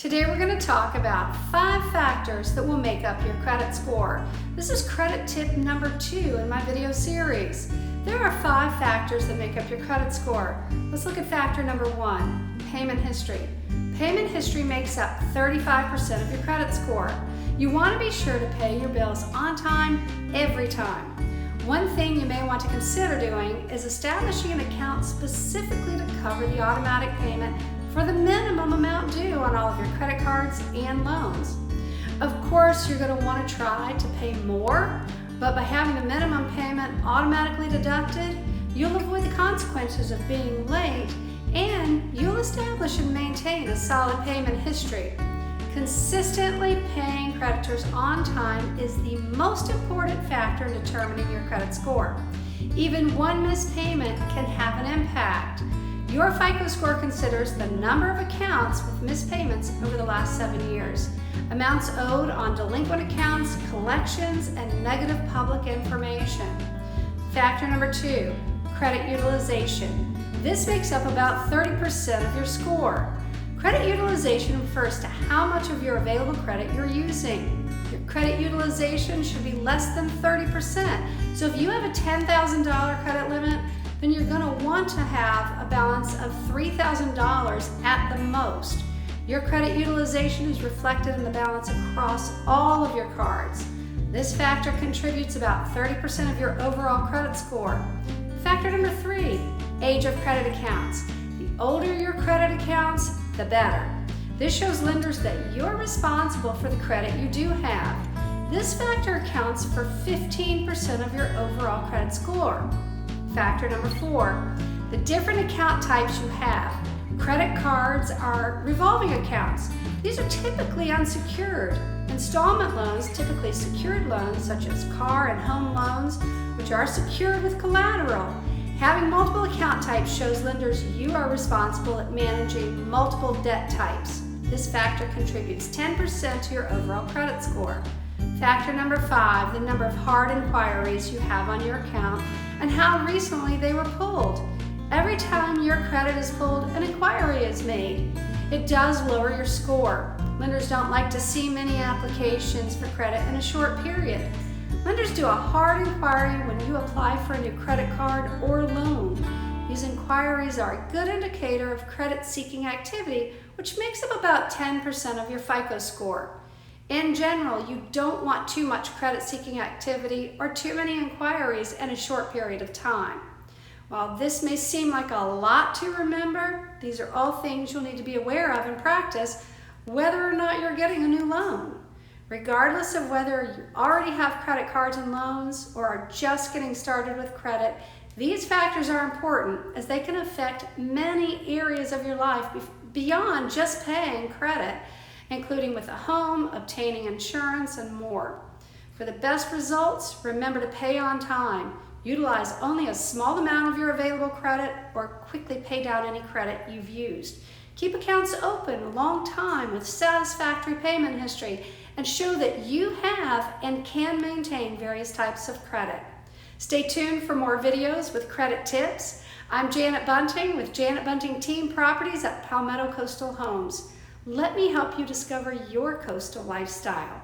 Today we're going to talk about 5 factors that will make up your credit score. This is credit tip number 2 in my video series. There are 5 factors that make up your credit score. Let's look at factor number 1, payment history. Payment history makes up 35% of your credit score. You want to be sure to pay your bills on time, every time. One thing you may want to consider doing is establishing an account specifically to cover the automatic payment for the minimum amount due on all of your credit cards and loans. Of course, you're going to want to try to pay more, but by having the minimum payment automatically deducted, you'll avoid the consequences of being late, and you'll establish and maintain a solid payment history. Consistently paying creditors on time is the most important factor in determining your credit score. Even one missed payment can have an impact. Your FICO score considers the number of accounts with missed payments over the last 7 years, amounts owed on delinquent accounts, collections, and negative public information. Factor number 2, credit utilization. This makes up about 30% of your score. Credit utilization refers to how much of your available credit you're using. Your credit utilization should be less than 30%. So if you have a $10,000 credit limit, then you're going to want to have a balance of $3,000 at the most. Your credit utilization is reflected in the balance across all of your cards. This factor contributes about 30% of your overall credit score. Factor number 3, age of credit accounts. The older your credit accounts, the better. This shows lenders that you're responsible for the credit you do have. This factor accounts for 15% of your overall credit score. Factor number 4, the different account types you have. Credit cards are revolving accounts. These are typically unsecured. Installment loans, typically secured loans such as car and home loans, which are secured with collateral. Having multiple account types shows lenders you are responsible at managing multiple debt types. This factor contributes 10% to your overall credit score. Factor number 5, the number of hard inquiries you have on your account and how recently they were pulled. Every time your credit is pulled, an inquiry is made. It does lower your score. Lenders don't like to see many applications for credit in a short period. Lenders do a hard inquiry when you apply for a new credit card or loan. These inquiries are a good indicator of credit-seeking activity, which makes up about 10% of your FICO score. In general, you don't want too much credit-seeking activity or too many inquiries in a short period of time. While this may seem like a lot to remember, these are all things you'll need to be aware of in practice, whether or not you're getting a new loan. Regardless of whether you already have credit cards and loans or are just getting started with credit, these factors are important as they can affect many areas of your life beyond just paying credit, including with a home, obtaining insurance, and more. For the best results, remember to pay on time. Utilize only a small amount of your available credit or quickly pay down any credit you've used. Keep accounts open a long time with satisfactory payment history and show that you have and can maintain various types of credit. Stay tuned for more videos with credit tips. I'm Janet Bunting with Janet Bunting Team Properties at Palmetto Coastal Homes. Let me help you discover your coastal lifestyle.